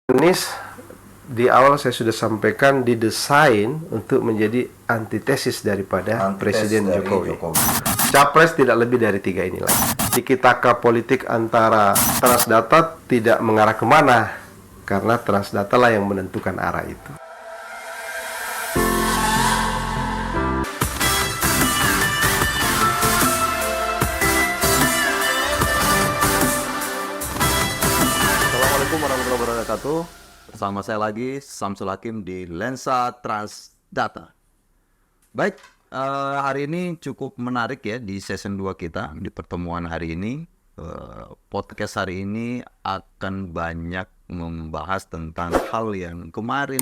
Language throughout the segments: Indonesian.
Anies di awal saya sudah sampaikan didesain untuk menjadi antitesis daripada Presiden Jokowi. Capres tidak lebih dari 3 inilah. Tiki-taka politik antara Transdata tidak mengarah kemana, karena Transdata lah yang menentukan arah itu. Assalamualaikum warahmatullahi wabarakatuh. Bersama saya lagi, Samsul Hakim di Lensa Transdata. Baik, hari ini cukup menarik ya di season 2 kita. Di pertemuan hari ini, podcast hari ini akan banyak membahas tentang hal yang kemarin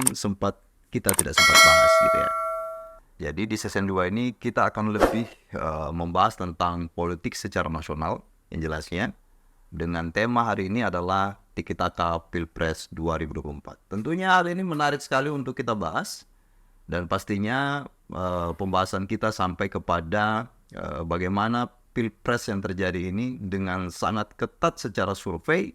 kita tidak sempat bahas gitu ya. Jadi di season 2 ini kita akan lebih membahas tentang politik secara nasional yang jelasnya. Dengan tema hari ini adalah Tiki-taka Pilpres 2024. Tentunya hal ini menarik sekali untuk kita bahas. Dan pastinya pembahasan kita sampai kepada bagaimana Pilpres yang terjadi ini dengan sangat ketat secara survei.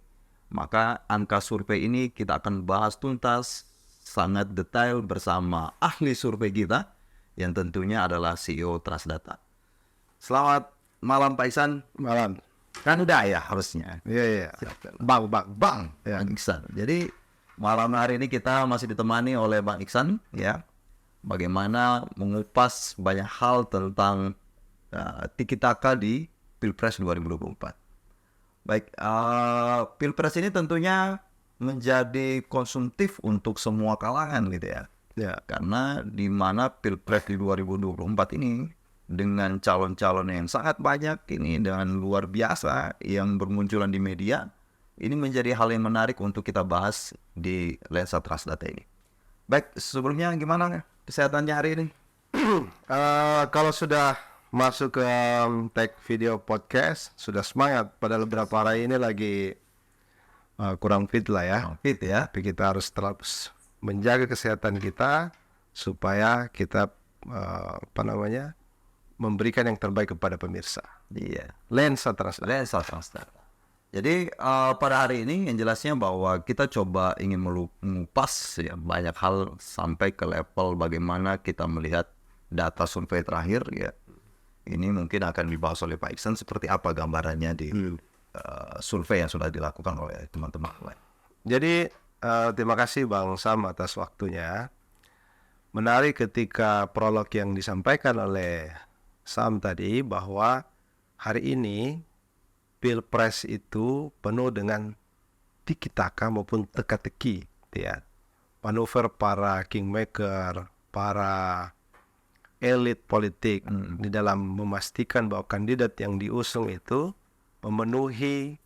Maka angka survei ini kita akan bahas tuntas, sangat detail bersama ahli survei kita, yang tentunya adalah CEO Transdata. Selamat malam Pak Iksan. Malam. Kan udah ya harusnya. Iya. Bang. Ya. Bang Iksan. Jadi malam hari ini kita masih ditemani oleh Bang Iksan ya. Bagaimana mengupas banyak hal tentang tiki-taka di Pilpres 2024. Baik, Pilpres ini tentunya menjadi konsumtif untuk semua kalangan gitu ya. Ya. Karena di mana Pilpres di 2024 ini dengan calon-calon yang sangat banyak ini dan luar biasa yang bermunculan di media, ini menjadi hal yang menarik untuk kita bahas di Lensa Transdata ini. Baik, sebelumnya gimana kesehatannya hari ini? Kalau sudah masuk ke tag video podcast, sudah semangat. Padahal beberapa hari ini lagi kurang fit lah ya. Fit ya. Tapi kita harus terus menjaga kesehatan kita supaya kita memberikan yang terbaik kepada pemirsa. Iya. Lensa Transdata. Jadi pada hari ini yang jelasnya bahwa kita coba ingin mengupas ya banyak hal sampai ke level bagaimana kita melihat data survei terakhir ya. Ini mungkin akan dibahas oleh Pak Iksan seperti apa gambarannya di survei yang sudah dilakukan oleh teman-teman lain. Jadi terima kasih Bang Sam atas waktunya. Menarik ketika prolog yang disampaikan oleh Sam tadi bahwa hari ini Pilpres itu penuh dengan tiki-taka maupun teka-teki ya. Manuver para kingmaker, para elit politik di dalam memastikan bahwa kandidat yang diusung itu memenuhi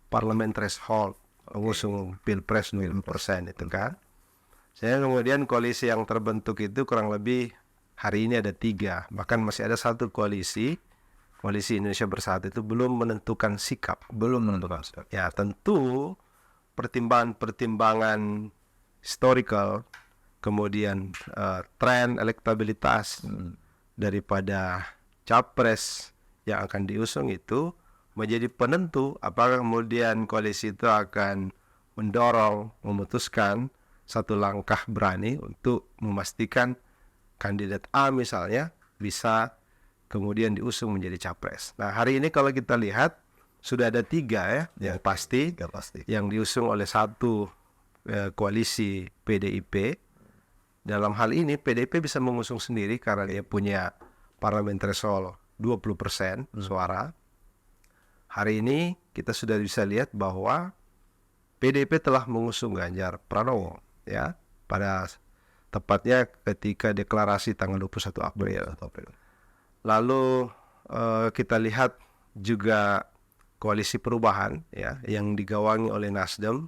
parliament threshold, mengusung Pilpres 20% itu kan. Sehingga kemudian koalisi yang terbentuk itu kurang lebih hari ini ada 3, bahkan masih ada satu koalisi Indonesia Bersatu itu belum menentukan sikap. Ya tentu pertimbangan historical, kemudian tren elektabilitas daripada capres yang akan diusung itu menjadi penentu apakah kemudian koalisi itu akan memutuskan satu langkah berani untuk memastikan kandidat A misalnya bisa kemudian diusung menjadi capres. Nah hari ini kalau kita lihat sudah ada 3 ya yang pasti yang diusung oleh satu koalisi PDIP. Dalam hal ini PDIP bisa mengusung sendiri karena dia punya parliament threshold 20% suara. Hari ini kita sudah bisa lihat bahwa PDIP telah mengusung Ganjar Pranowo ya pada tepatnya ketika deklarasi tanggal 21 April. Lalu kita lihat juga koalisi perubahan ya yang digawangi oleh Nasdem.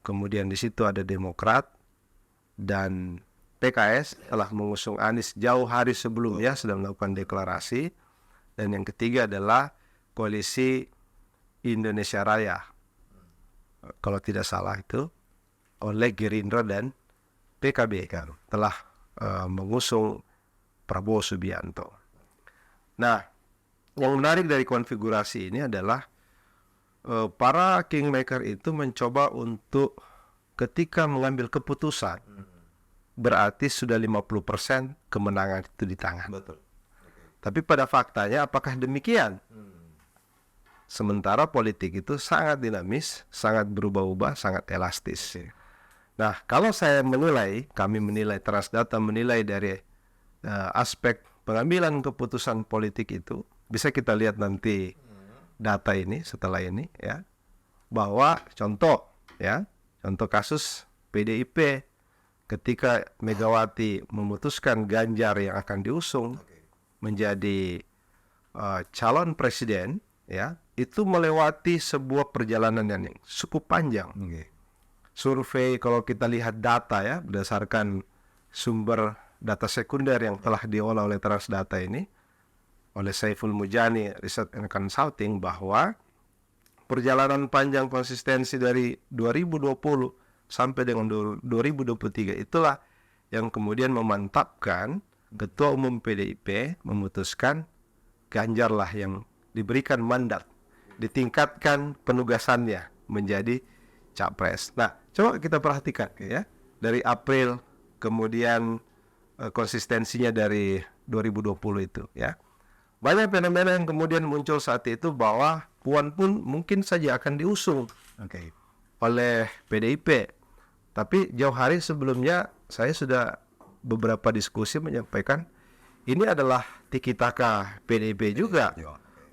Kemudian di situ ada Demokrat dan PKS telah mengusung Anies jauh hari sebelumnya sudah melakukan deklarasi. Dan yang ketiga adalah koalisi Indonesia Raya. Kalau tidak salah itu oleh Gerindra dan PKB telah mengusung Prabowo Subianto. Nah, yang menarik dari konfigurasi ini adalah para kingmaker itu mencoba untuk ketika mengambil keputusan berarti sudah 50% kemenangan itu di tangan. Betul. Tapi pada faktanya apakah demikian? Sementara politik itu sangat dinamis, sangat berubah-ubah, sangat elastis. Nah, kalau kami menilai, Transdata menilai dari aspek pengambilan keputusan politik itu, bisa kita lihat nanti data ini setelah ini ya, bahwa contoh kasus PDIP ketika Megawati memutuskan Ganjar yang akan diusung menjadi calon presiden ya, itu melewati sebuah perjalanan yang cukup panjang. Survei kalau kita lihat data ya, berdasarkan sumber data sekunder yang telah diolah oleh Transdata ini, oleh Saiful Mujani Research and Consulting, bahwa perjalanan panjang konsistensi dari 2020 sampai dengan 2023 itulah yang kemudian memantapkan Ketua Umum PDIP memutuskan Ganjar lah yang diberikan mandat, ditingkatkan penugasannya menjadi capres. Nah, coba kita perhatikan ya, dari April kemudian konsistensinya dari 2020 itu ya. Banyak fenomena yang kemudian muncul saat itu bahwa Puan pun mungkin saja akan diusung oleh PDIP. Tapi jauh hari sebelumnya saya sudah beberapa diskusi menyampaikan ini adalah tiki-taka PDIP juga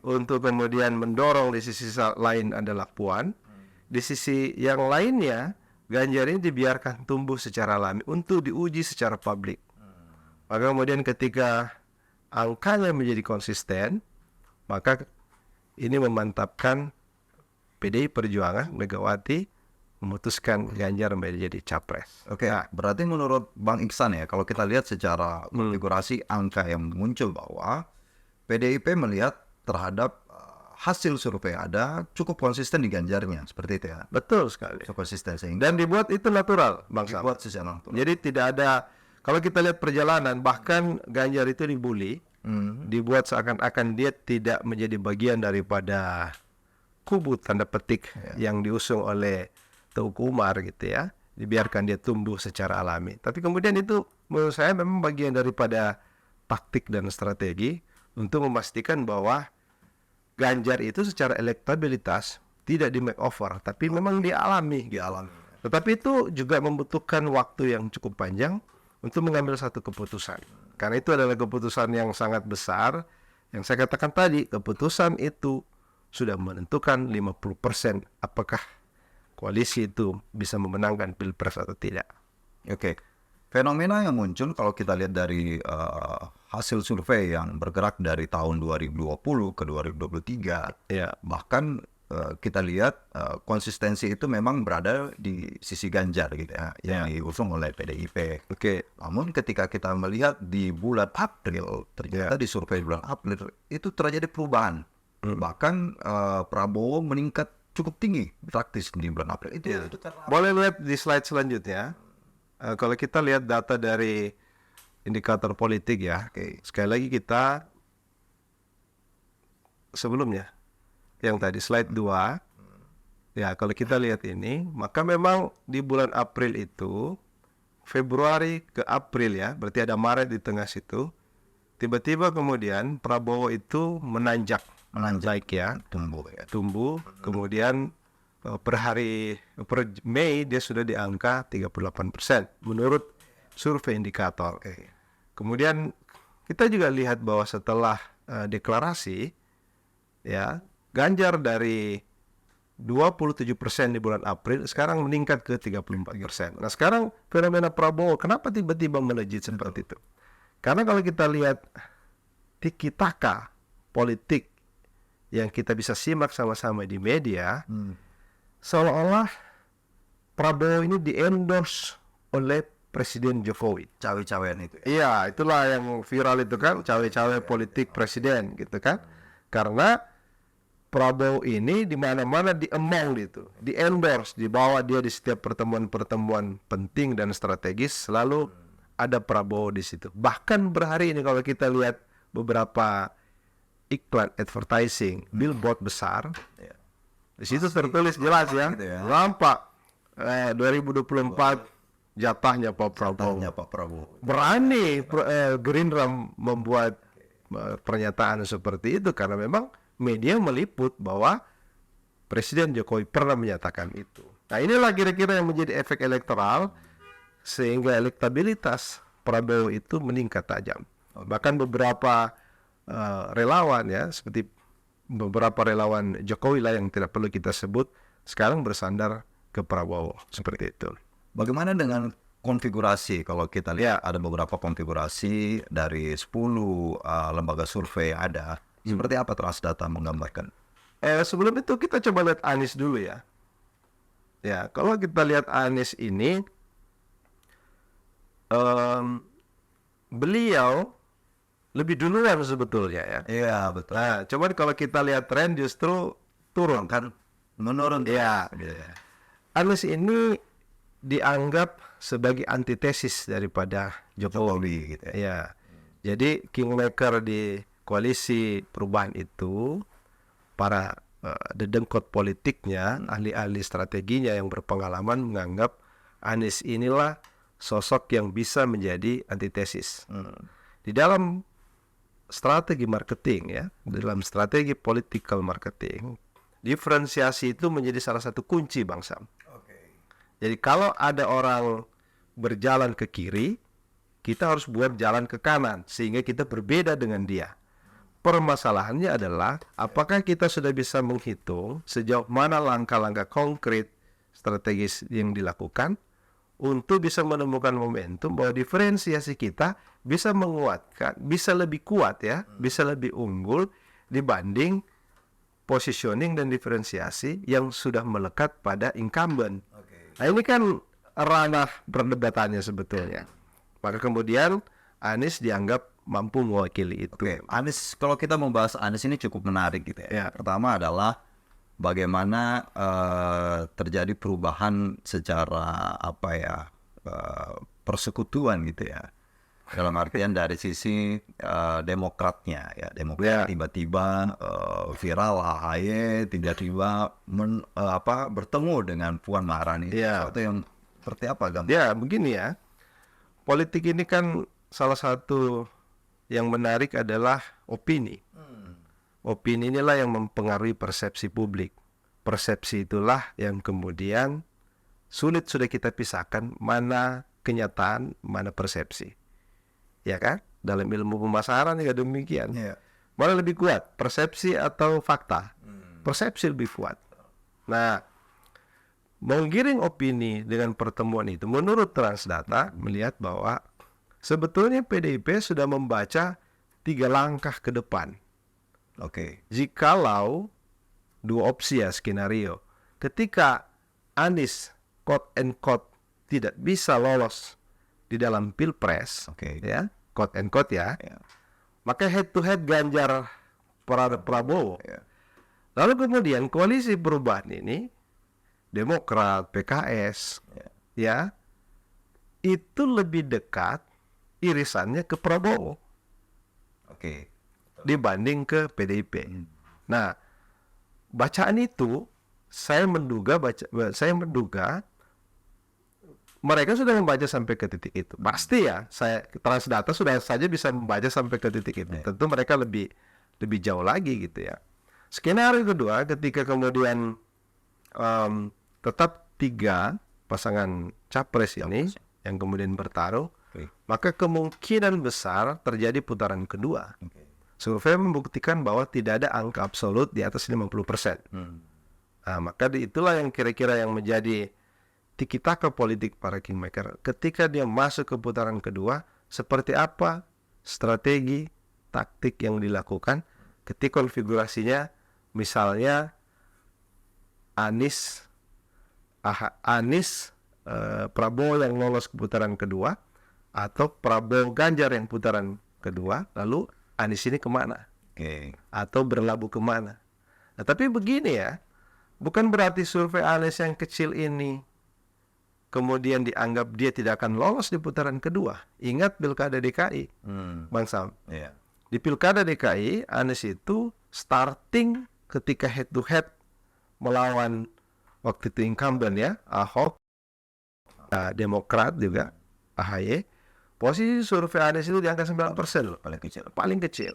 untuk kemudian mendorong. Di sisi lain adalah Puan, di sisi yang lainnya Ganjar ini dibiarkan tumbuh secara alami untuk diuji secara publik. Maka kemudian ketika angkanya menjadi konsisten, maka ini memantapkan PDI Perjuangan, Megawati memutuskan Ganjar menjadi capres. Nah, berarti menurut Bang Iksan ya, kalau kita lihat secara konfigurasi angka yang muncul, bahwa PDIP melihat terhadap hasil survei ada cukup konsisten di Ganjarnya, seperti itu ya. Betul sekali. Cukup konsisten Dan dibuat itu natural, Bang Sam. dibuat secara natural. Jadi tidak ada, kalau kita lihat perjalanan, bahkan Ganjar itu dibully, dibuat seakan-akan dia tidak menjadi bagian daripada kubu tanda petik yang diusung oleh Teuku Umar gitu ya, dibiarkan dia tumbuh secara alami. Tapi kemudian itu menurut saya memang bagian daripada taktik dan strategi untuk memastikan bahwa Ganjar itu secara elektabilitas tidak di makeover, tapi memang dialami. Tetapi itu juga membutuhkan waktu yang cukup panjang untuk mengambil satu keputusan. Karena itu adalah keputusan yang sangat besar. Yang saya katakan tadi, keputusan itu sudah menentukan 50% apakah koalisi itu bisa memenangkan Pilpres atau tidak. Fenomena yang muncul kalau kita lihat dari hasil survei yang bergerak dari tahun 2020 ke 2023, bahkan kita lihat konsistensi itu memang berada di sisi Ganjar gitu ya, yang diusung oleh PDIP. Namun ketika kita melihat di bulan April, ternyata di survei bulan April itu terjadi perubahan. Bahkan Prabowo meningkat cukup tinggi praktis di bulan April. Itu Boleh lihat di slide selanjutnya. Kalau kita lihat data dari indikator politik ya, sekali lagi kita sebelumnya yang tadi slide 2 ya, kalau kita lihat ini, maka memang di bulan April itu, Februari ke April ya, berarti ada Maret di tengah situ, tiba-tiba kemudian Prabowo itu menanjak naik ya, tumbuh. Kemudian per Mei dia sudah di angka 38% menurut survei indikator. Kemudian kita juga lihat bahwa setelah deklarasi ya, Ganjar dari 27% di bulan April sekarang meningkat ke 34%. Nah, sekarang fenomena Prabowo kenapa tiba-tiba melejit seperti itu? Karena kalau kita lihat tiki-taka politik yang kita bisa simak sama-sama di media, seolah-olah Prabowo ini di-endorse oleh Presiden Jokowi. Cawe-cawean itu. Iya, itulah yang viral itu kan, cawe-cawe politik presiden gitu kan. Karena Prabowo ini di mana-mana di-emong gitu, di-endorse, dibawa dia di setiap pertemuan-pertemuan penting dan strategis, selalu ada Prabowo di situ. Bahkan berhari ini kalau kita lihat beberapa iklan advertising, billboard besar, di situ tertulis jelas ya, nampak 2024 jatahnya Pak Prabowo. Tanya Pak Prabowo. Berani Gerindra membuat pernyataan seperti itu karena memang media meliput bahwa Presiden Jokowi pernah menyatakan itu. Nah, inilah kira-kira yang menjadi efek elektoral sehingga elektabilitas Prabowo itu meningkat tajam. Bahkan beberapa relawan ya, seperti beberapa relawan Jokowi lah yang tidak perlu kita sebut, sekarang bersandar ke Prabowo seperti itu. Bagaimana dengan konfigurasi? Kalau kita lihat ada beberapa konfigurasi dari 10 lembaga survei yang ada. Seperti apa Transdata menggambarkan? Sebelum itu kita coba lihat Anies dulu ya. Ya, kalau kita lihat Anies ini, beliau lebih duluan sebetulnya ya. Iya, betul. Nah, cuman kalau kita lihat tren justru turun kan. Menurun. Ya, Anies ini dianggap sebagai antitesis daripada Jokowi gitu ya. Ya. Jadi kingmaker di koalisi perubahan itu, para dedengkot politiknya, ahli-ahli strateginya yang berpengalaman menganggap Anies inilah sosok yang bisa menjadi antitesis. Di dalam strategi marketing ya, dalam strategi political marketing, diferensiasi itu menjadi salah satu kunci Bang Sam. Jadi kalau ada orang berjalan ke kiri, kita harus buat jalan ke kanan sehingga kita berbeda dengan dia. Permasalahannya adalah apakah kita sudah bisa menghitung sejauh mana langkah-langkah konkret strategis yang dilakukan untuk bisa menemukan momentum bahwa diferensiasi kita bisa menguatkan, bisa lebih kuat ya, bisa lebih unggul dibanding positioning dan diferensiasi yang sudah melekat pada incumbent. Nah, ini kan ranah perdebatannya sebetulnya. Maka kemudian Anies dianggap mampu mewakili itu. Anies, kalau kita membahas Anies ini cukup menarik gitu ya. Pertama adalah bagaimana terjadi perubahan secara persekutuan gitu ya. Dalam artian dari sisi Demokratnya ya, Demokrat tiba-tiba viral AHY, tiba-tiba bertemu dengan Puan Maharani. Sesuatu yang seperti apa gambar? Ya, begini ya. Politik ini kan salah satu yang menarik adalah opini. Opini inilah yang mempengaruhi persepsi publik. Persepsi itulah yang kemudian sulit sudah kita pisahkan mana kenyataan, mana persepsi. Ya kan? Dalam ilmu pemasaran juga demikian. Mana lebih kuat, persepsi atau fakta? Persepsi lebih kuat. Nah, menggiring opini dengan pertemuan itu, menurut Transdata melihat bahwa sebetulnya PDIP sudah membaca 3 langkah ke depan. Jikalau 2 opsi ya skenario, ketika Anies quote and quote tidak bisa lolos di dalam pilpres, ya quote and quote ya, maka head to head Ganjar Prabowo. Lalu kemudian koalisi perubahan ini, Demokrat, PKS, ya itu lebih dekat irisannya ke Prabowo, dibanding ke PDIP. Nah, bacaan itu saya menduga mereka sudah membaca sampai ke titik itu. Pasti ya, Transdata sudah saja bisa membaca sampai ke titik itu. Tentu mereka lebih jauh lagi gitu ya. Skenario kedua, ketika kemudian tetap 3 pasangan capres ini yang kemudian bertarung, maka kemungkinan besar terjadi putaran kedua. Survei membuktikan bahwa tidak ada angka absolut di atas 50%. Nah, maka itulah yang kira-kira yang menjadi tiki-taka politik para kingmaker. Ketika dia masuk ke putaran kedua, seperti apa strategi, taktik yang dilakukan ketika konfigurasinya misalnya Anies Prabowo yang lolos ke putaran kedua, atau Prabowo Ganjar yang putaran kedua, lalu Anies ini kemana? Atau berlabuh kemana? Nah, tapi begini ya, bukan berarti survei Anies yang kecil ini kemudian dianggap dia tidak akan lolos di putaran kedua. Ingat Pilkada DKI, Bang Sam. Di Pilkada DKI, Anies itu starting ketika head to head melawan waktu itu incumbent ya, Ahok Demokrat juga AHY. Posisi survei Anies itu di angka 9% loh, paling kecil.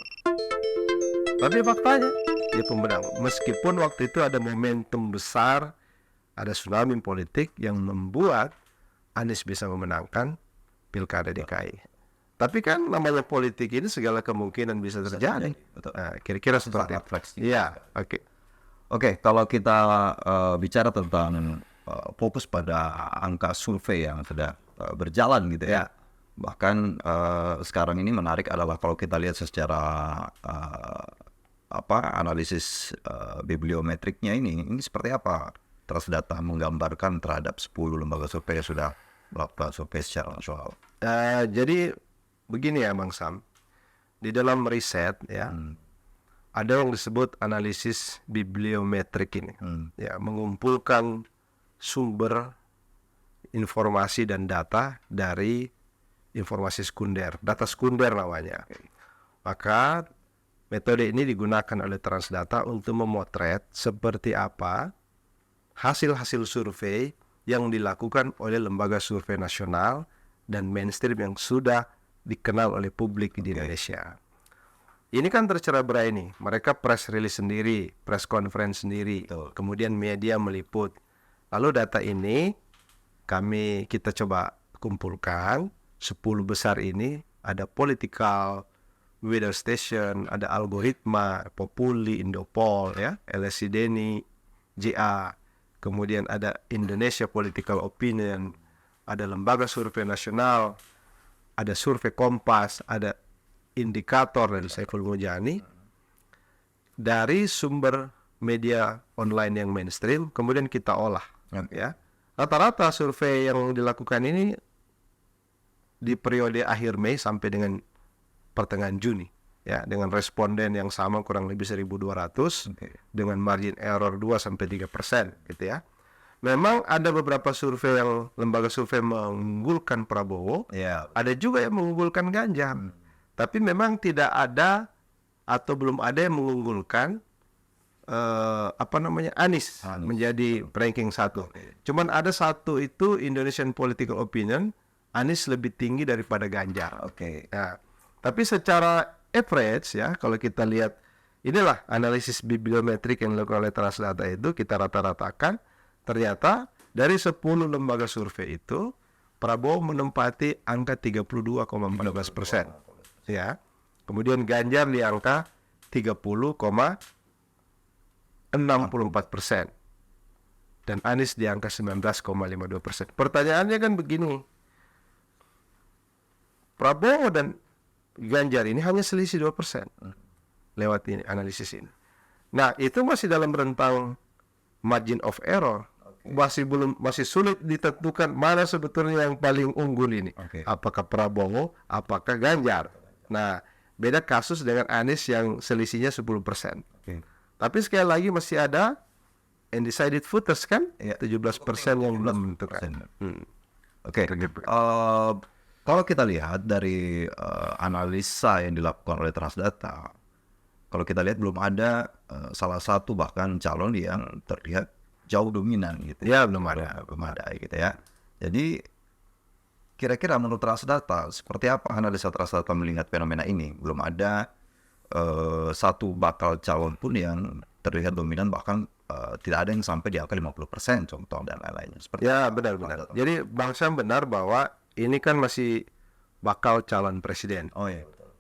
Tapi faktanya dia pemenang. Meskipun waktu itu ada momentum besar, ada tsunami politik yang membuat Anies bisa memenangkan Pilkada DKI. Tapi kan namanya politik ini segala kemungkinan bisa terjadi. Kira-kira seperti itu. Iya, oke. Oke, kalau kita bicara tentang fokus pada angka survei yang sudah berjalan gitu ya. Bahkan sekarang ini menarik adalah kalau kita lihat secara analisis bibliometriknya ini seperti apa Trust Data menggambarkan terhadap 10 lembaga survei yang sudah melakukan survei secara nasional. Jadi begini ya Bang Sam, di dalam riset ya ada yang disebut analisis bibliometrik ini, ya mengumpulkan sumber informasi dan data dari informasi sekunder, data sekunder namanya. Maka metode ini digunakan oleh Transdata untuk memotret seperti apa hasil-hasil survei yang dilakukan oleh lembaga survei nasional dan mainstream yang sudah dikenal oleh publik di Indonesia. Ini kan tercerai-berai nih. Mereka press release sendiri, press conference sendiri, kemudian media meliput. Lalu data ini kita coba kumpulkan. 10 besar ini ada political, weather station, ada algoritma, Populi, Indopol, ya, LSI Deni, JA, kemudian ada Indonesia Political Opinion, ada lembaga survei nasional, ada survei Kompas, ada indikator dari Saiful Mujani, dari sumber media online yang mainstream, kemudian kita olah. Ya, rata-rata survei yang dilakukan ini di periode akhir Mei sampai dengan pertengahan Juni, ya, dengan responden yang sama kurang lebih 1.200 dengan margin error 2-3% gitu ya. Memang ada beberapa survei yang lembaga survei mengunggulkan Prabowo, ada juga yang mengunggulkan Ganjar. Tapi memang tidak ada atau belum ada yang mengunggulkan Anies menjadi ranking 1. Cuman ada satu itu Indonesian Political Opinion, Anies lebih tinggi daripada Ganjar. Nah, tapi secara average ya, kalau kita lihat, inilah analisis bibliometrik yang dilakukan oleh Transdata itu, kita rata-ratakan, ternyata dari 10 lembaga survei itu, Prabowo menempati angka 32,14%. Ya. Kemudian Ganjar di angka 30,64%. Dan Anies di angka 19,52%. Pertanyaannya kan begini, Prabowo dan Ganjar ini hanya selisih 2% lewat ini, analisis ini. Nah, itu masih dalam rentang margin of error. Masih sulit ditentukan mana sebetulnya yang paling unggul ini. Apakah Prabowo, apakah Ganjar. Nah, beda kasus dengan Anies yang selisihnya 10%. Tapi sekali lagi masih ada undecided voters kan, 17% yang belum menentukan. Kalau kita lihat dari analisa yang dilakukan oleh Transdata, kalau kita lihat belum ada salah satu bahkan calon yang terlihat jauh dominan gitu. Ya, belum ada gitu ya. Jadi kira-kira menurut Transdata seperti apa analisa Transdata melihat fenomena ini? Belum ada satu bakal calon pun yang terlihat dominan, bahkan tidak ada yang sampai di angka 50% contoh dan lain-lainnya. Ya, benar-benar. Jadi Bang Sam benar bahwa ini kan masih bakal calon presiden.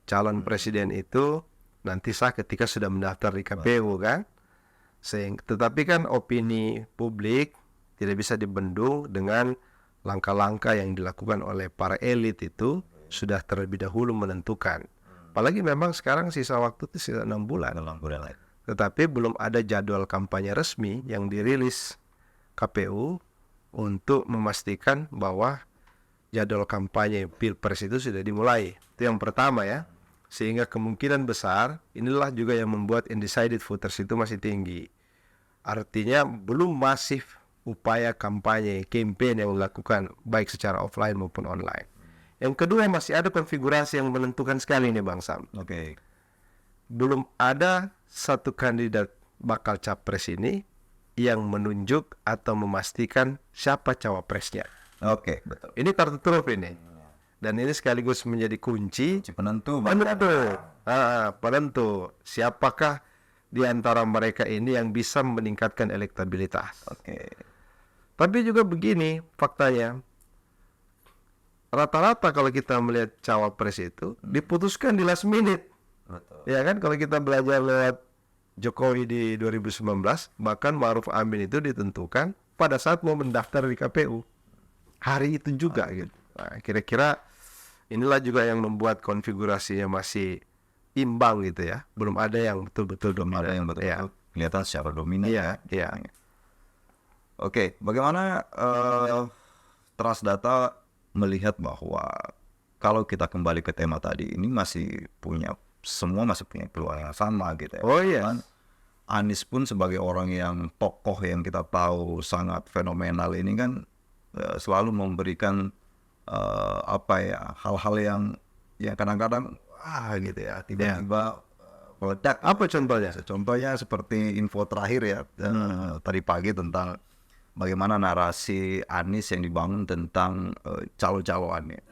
Calon presiden itu nanti sah ketika sudah mendaftar di KPU kan. Tetapi kan opini publik tidak bisa dibendung dengan langkah-langkah yang dilakukan oleh para elit itu sudah terlebih dahulu menentukan. Apalagi memang sekarang sisa waktu itu sisa 6 bulan. Tetapi belum ada jadwal kampanye resmi yang dirilis KPU untuk memastikan bahwa jadwal kampanye Pilpres itu sudah dimulai. Itu yang pertama ya. Sehingga kemungkinan besar inilah juga yang membuat undecided voters itu masih tinggi. Artinya belum masif upaya kampanye, campaign yang dilakukan baik secara offline maupun online. Yang kedua, masih ada konfigurasi yang menentukan sekali nih Bang Sam. Belum ada satu kandidat bakal capres ini yang menunjuk atau memastikan siapa cawapresnya. Oke, betul. Ini kartu truf ini. Dan ini sekaligus menjadi kunci Penentu. penentu siapakah di antara mereka ini yang bisa meningkatkan elektabilitas. Oke. Tapi juga begini faktanya, rata-rata kalau kita melihat cawapres itu diputuskan di last minute. Betul. Ya kan, kalau kita belajar lewat Jokowi di 2019, bahkan Ma'ruf Amin itu ditentukan pada saat mau mendaftar di KPU. Hari itu juga gitu. Nah, kira-kira inilah juga yang membuat konfigurasinya masih imbang gitu ya. Belum ada yang betul-betul dominan. Ada yang betul-betul kelihatan secara dominan. Iya, iya. Oke, bagaimana Transdata melihat bahwa kalau kita kembali ke tema tadi, ini semua masih punya peluang yang sama gitu ya. Oh iya. Dan Anies pun sebagai orang yang tokoh yang kita tahu sangat fenomenal ini kan selalu memberikan hal-hal yang kadang-kadang gitu ya, tiba-tiba meledak. Apa contohnya? Contohnya seperti info terakhir ya tadi pagi tentang bagaimana narasi Anies yang dibangun tentang calo-caloannya,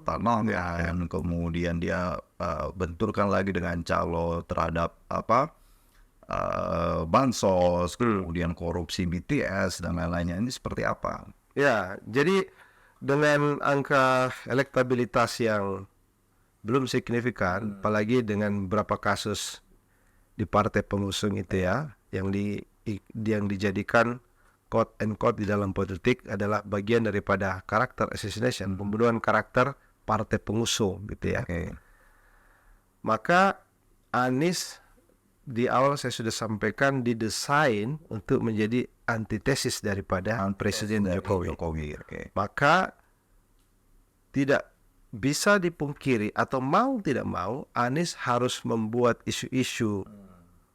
tanah, dan kemudian dia benturkan lagi dengan calo terhadap bansos, kemudian korupsi BTS dan lain-lainnya. Ini seperti apa? Ya, jadi dengan angka elektabilitas yang belum signifikan, apalagi dengan beberapa kasus di partai pengusung itu ya, yang dijadikan quote and quote di dalam politik adalah bagian daripada karakter assassination, pembunuhan karakter partai pengusung gitu ya. Oke. Maka Anies di awal saya sudah sampaikan didesain untuk menjadi antitesis daripada Presiden Jokowi. Oke. Maka tidak bisa dipungkiri atau mau tidak mau Anies harus membuat isu-isu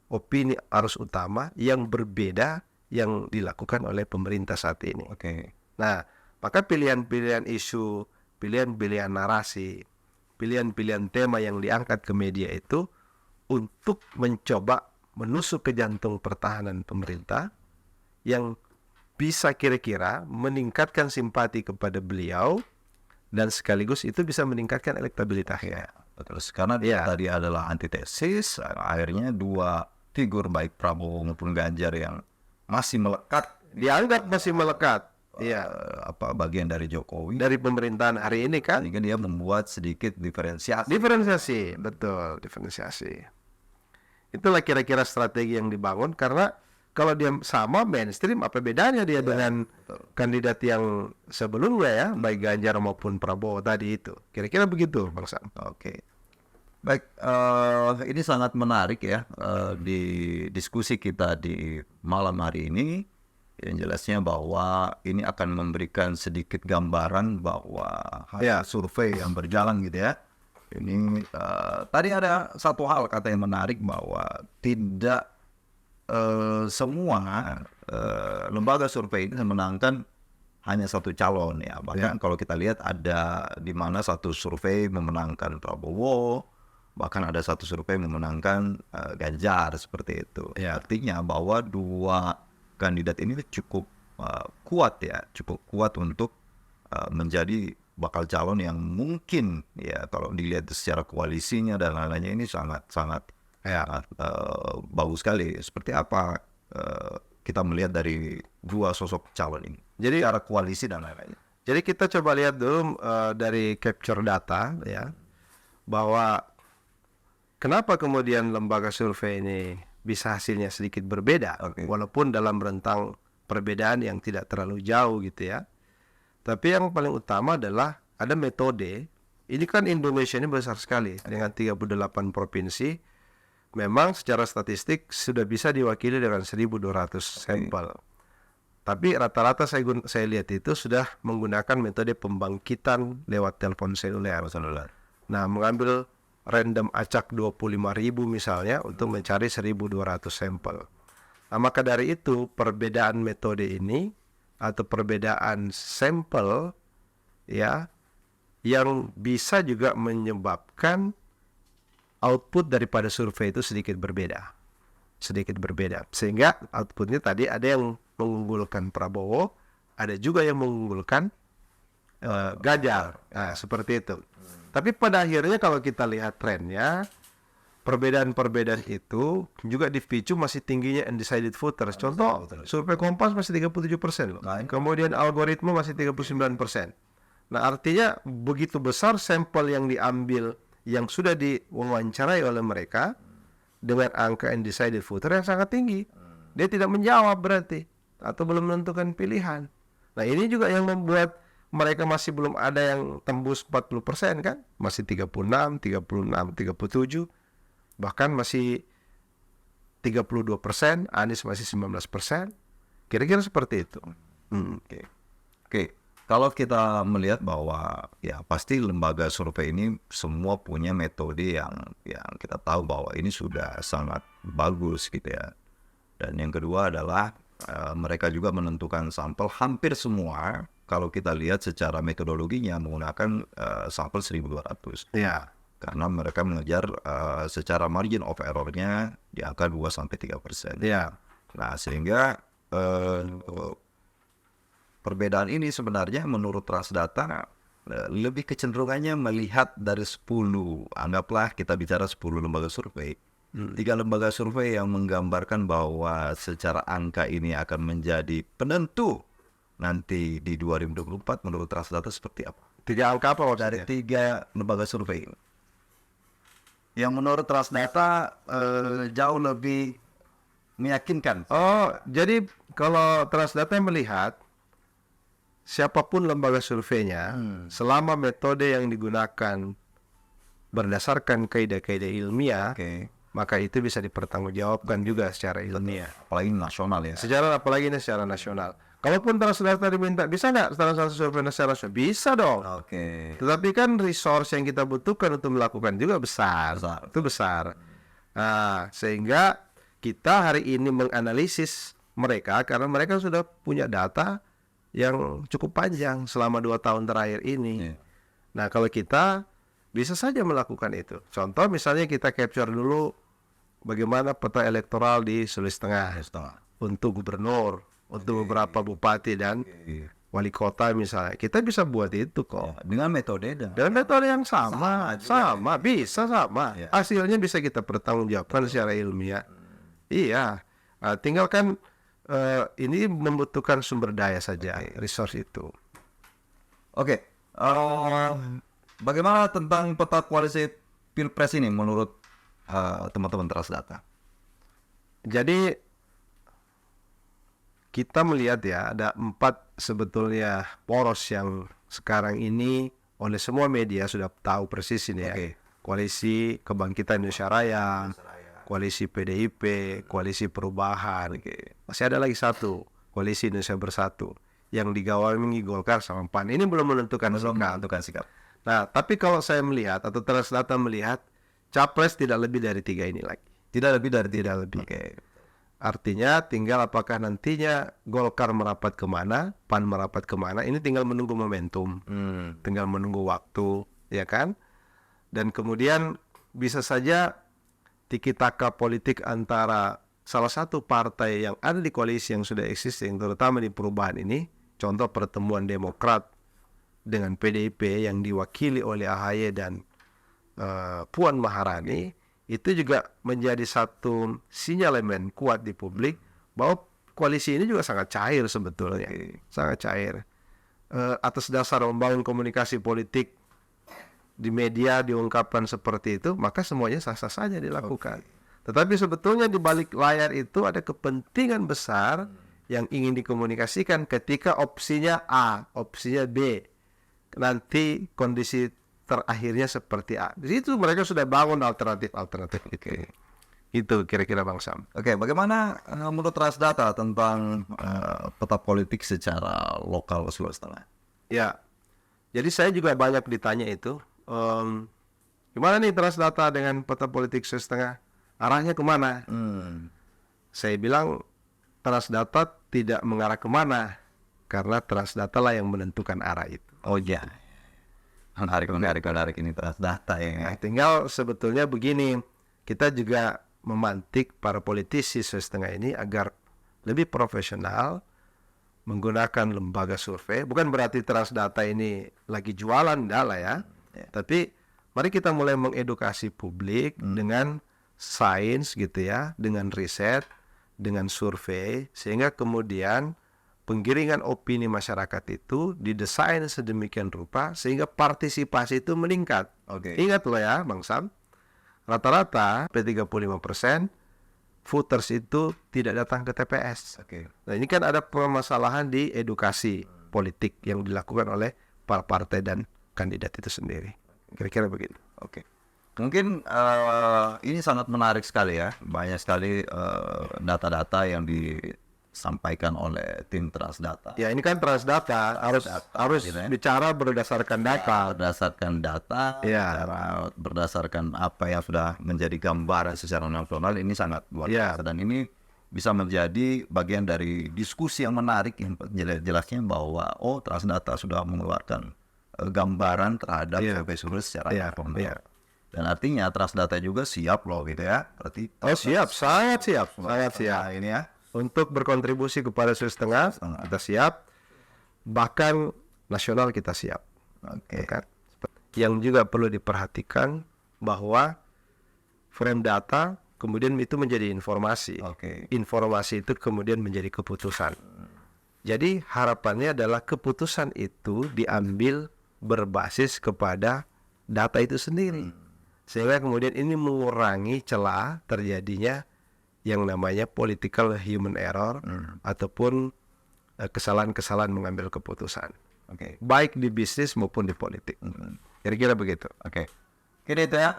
opini arus utama yang berbeda yang dilakukan oleh pemerintah saat ini. Oke. Nah, maka pilihan-pilihan isu, pilihan-pilihan narasi, pilihan-pilihan tema yang diangkat ke media itu untuk mencoba menusuk ke jantung pertahanan pemerintah yang bisa kira-kira meningkatkan simpati kepada beliau dan sekaligus itu bisa meningkatkan elektabilitasnya. Terus karena dia tadi adalah antitesis, akhirnya dua figur baik Prabowo maupun Ganjar yang masih melekat, dianggap masih melekat. Iya, bagian dari Jokowi, dari pemerintahan hari ini kan. sehingga dia membuat sedikit diferensiasi. Betul, diferensiasi. Itulah kira-kira strategi yang dibangun, karena kalau dia sama mainstream, apa bedanya dia dengan kandidat yang sebelumnya ya, baik Ganjar maupun Prabowo tadi itu. Kira-kira begitu, Bang Sam. Oke. Baik, ini sangat menarik ya di diskusi kita di malam hari ini. Yang jelasnya bahwa ini akan memberikan sedikit gambaran bahwa hasil survei yang berjalan gitu ya. Ini tadi ada satu hal kata yang menarik bahwa tidak semua lembaga survei ini memenangkan hanya satu calon ya. Bahkan kalau kita lihat ada di mana satu survei memenangkan Prabowo, bahkan ada satu survei memenangkan Ganjar seperti itu. Artinya bahwa dua kandidat ini cukup kuat untuk menjadi bakal calon yang mungkin ya kalau dilihat secara koalisinya dan lain-lainnya ini sangat bagus sekali. Seperti apa kita melihat dari dua sosok calon ini? Jadi secara koalisi dan lain-lainnya. Jadi kita coba lihat dulu dari capture data ya, bahwa kenapa kemudian lembaga survei ini bisa hasilnya sedikit berbeda, walaupun dalam rentang perbedaan yang tidak terlalu jauh gitu ya. Tapi yang paling utama adalah ada metode. Ini kan Indonesia ini besar sekali dengan 38 provinsi. Memang secara statistik sudah bisa diwakili dengan 1.200 sampel. Tapi rata-rata saya lihat itu sudah menggunakan metode pembangkitan lewat telepon seluler. Nah, mengambil random acak 25.000 misalnya untuk mencari 1.200 sampel. Nah, maka dari itu perbedaan metode ini atau perbedaan sampel ya yang bisa juga menyebabkan output daripada survei itu sedikit berbeda. Sehingga outputnya tadi ada yang mengunggulkan Prabowo, ada juga yang mengunggulkan Ganjar. Nah, seperti itu. Tapi pada akhirnya kalau kita lihat trennya, perbedaan-perbedaan itu juga dipicu masih tingginya undecided voters. Contoh, survei Kompas masih 37% loh. Kemudian algoritma masih 39%. Nah, artinya begitu besar sampel yang diambil yang sudah diwawancarai oleh mereka dengan angka undecided voter yang sangat tinggi. Dia tidak menjawab berarti atau belum menentukan pilihan. Nah, ini juga yang membuat mereka masih belum ada yang tembus 40% kan? Masih 36, 36, 37. Bahkan masih 32%, Anies masih 19%. Kira-kira seperti itu. Oke. Kalau kita melihat bahwa ya pasti lembaga survei ini semua punya metode yang kita tahu bahwa ini sudah sangat bagus gitu ya. Dan yang kedua adalah mereka juga menentukan sampel hampir semua kalau kita lihat secara metodologinya menggunakan sampel 1200. Ya. Karena mereka mengejar secara margin of error-nya di angka 2-3%. Ya. Nah, sehingga perbedaan ini sebenarnya menurut Transdata lebih kecenderungannya melihat dari 10, anggaplah kita bicara 10 lembaga survei. 3 lembaga survei yang menggambarkan bahwa secara angka ini akan menjadi penentu nanti di 2024 menurut Transdata seperti apa? 3 angka apa Dari maksudnya? 3 lembaga survei yang menurut Transdata jauh lebih meyakinkan. Oh, jadi kalau Transdata melihat siapapun lembaga surveinya, selama metode yang digunakan berdasarkan kaidah-kaidah ilmiah, maka itu bisa dipertanggungjawabkan juga secara ilmiah. Apalagi nasional ya. Apalagi ini secara nasional. Kalaupun Transdata diminta, bisa nggak salah satu survei secara nasional? Bisa dong. Oke. Tetapi kan resource yang kita butuhkan untuk melakukan juga besar. Itu besar. Nah, sehingga kita hari ini menganalisis mereka karena mereka sudah punya data yang cukup panjang selama 2 tahun terakhir ini. Nah, kalau kita bisa saja melakukan itu. Contoh misalnya kita capture dulu bagaimana peta elektoral di Sulawesi Tengah untuk gubernur, untuk beberapa bupati dan wali kota misalnya. Kita bisa buat itu kok. Dengan metode yang sama, bisa sama. Hasilnya bisa kita pertanggungjawabkan secara ilmiah. Iya. Tinggal kan ini membutuhkan sumber daya saja, resource itu. Oke. Bagaimana tentang peta koalisi Pilpres ini menurut teman-teman Transdata? Jadi kita melihat ya ada 4 sebetulnya poros yang sekarang ini oleh semua media sudah tahu persis ini ya. Koalisi Kebangkitan Indonesia Raya, koalisi PDIP, koalisi Perubahan. Masih ada lagi satu, koalisi Indonesia Bersatu yang digawangi Golkar sama PAN. Ini belum menentukan sikap. Nah, tapi kalau saya melihat atau Transdata melihat capres tidak lebih dari 3 ini lagi. Tidak lebih. Artinya tinggal apakah nantinya Golkar merapat kemana, PAN merapat kemana. Ini tinggal menunggu momentum, tinggal menunggu waktu, ya kan? Dan kemudian bisa saja tiki-taka politik antara salah satu partai yang ada di koalisi yang sudah existing, terutama di perubahan ini, contoh pertemuan Demokrat dengan PDIP yang diwakili oleh AHY dan Puan Maharani, itu juga menjadi satu sinyalemen kuat di publik bahwa koalisi ini juga sangat cair sebetulnya, sangat cair. Atas dasar membangun komunikasi politik di media diungkapkan seperti itu, maka semuanya sah-sah saja dilakukan. Tetapi sebetulnya di balik layar itu ada kepentingan besar yang ingin dikomunikasikan ketika opsinya A, opsinya B. Nanti kondisi terakhirnya seperti A. Di situ mereka sudah bangun alternatif itu. Itu kira-kira Bang Sam. Oke, bagaimana menurut Transdata tentang peta politik secara lokal Sulawesi Tengah? Ya, jadi saya juga banyak ditanya itu. Gimana nih Transdata dengan peta politik Sulawesi Tengah? Arahnya kemana? Saya bilang Transdata tidak mengarah kemana, karena Transdata lah yang menentukan arah itu. Oh ya, menarik ini Transdata ya. Nah, tinggal sebetulnya begini, kita juga memantik para politisi Sulawesi Tengah ini agar lebih profesional menggunakan lembaga survei. Bukan berarti Transdata ini lagi jualan, enggak lah ya. Tapi mari kita mulai mengedukasi publik dengan sains gitu ya, dengan riset, dengan survei, sehingga kemudian penggiringan opini masyarakat itu didesain sedemikian rupa sehingga partisipasi itu meningkat. Oke. Ingat loh ya Bang Sam, rata-rata 35% voters itu tidak datang ke TPS. Oke. Nah ini kan ada permasalahan di edukasi politik yang dilakukan oleh para partai dan kandidat itu sendiri. Kira-kira begitu. Oke. Mungkin ini sangat menarik sekali ya. Banyak sekali data-data yang disampaikan oleh tim Transdata. Ya ini kan Transdata harus gitu ya. bicara berdasarkan data. Berdasarkan data, Ya. berdasarkan apa yang sudah menjadi gambaran secara nasional, ini sangat luar Ya. biasa. Dan ini bisa menjadi bagian dari diskusi yang menarik yang jelasnya bahwa Transdata sudah mengeluarkan gambaran terhadap Ya. survei secara Ya. nasional. Ya. Dan artinya Transdata juga siap loh gitu ya. Berarti Oh siap, sangat siap, sangat siap. Nah, ini ya. Untuk berkontribusi kepada Sulawesi Tengah, kita siap. Bahkan nasional kita siap. Oke. Kan? Yang juga perlu diperhatikan bahwa frame data kemudian itu menjadi informasi. Oke. Informasi itu kemudian menjadi keputusan. Jadi harapannya adalah keputusan itu diambil berbasis kepada data itu sendiri. Sehingga kemudian ini mengurangi celah terjadinya yang namanya political human error ataupun kesalahan-kesalahan mengambil keputusan. Oke. Baik di bisnis maupun di politik. Kira-kira begitu. Oke. Kira itu ya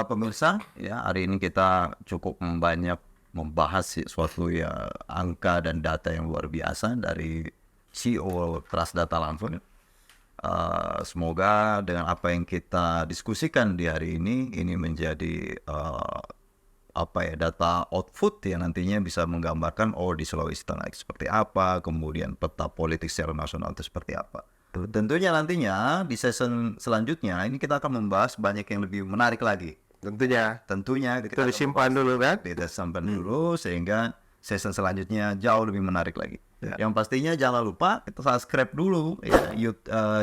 pemirsa, ya hari ini kita cukup banyak membahas suatu ya angka dan data yang luar biasa dari CEO Transdata langsung. Semoga dengan apa yang kita diskusikan di hari ini menjadi data output yang nantinya bisa menggambarkan di Sulawesi Tengah seperti apa, kemudian peta politik secara nasional itu seperti apa. Tentunya nantinya di season selanjutnya ini kita akan membahas banyak yang lebih menarik lagi. Tentunya Kita itu disimpan dulu kan. kita simpan dulu sehingga season selanjutnya jauh lebih menarik lagi. Ya. Yang pastinya jangan lupa kita subscribe dulu ya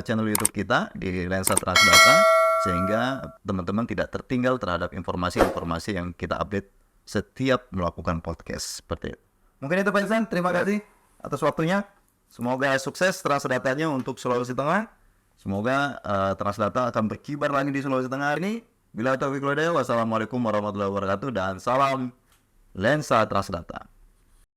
channel YouTube kita di Lensa Transdata sehingga teman-teman tidak tertinggal terhadap informasi-informasi yang kita update setiap melakukan podcast seperti itu. Mungkin itu Pak Ihsan, terima kasih atas waktunya. Semoga sukses Transdatanya untuk Sulawesi Tengah. Semoga Transdata akan berkibar lagi di Sulawesi Tengah ini. Bila taufiq wal hidayah, wassalamualaikum warahmatullahi wabarakatuh dan salam Lensa Transdata.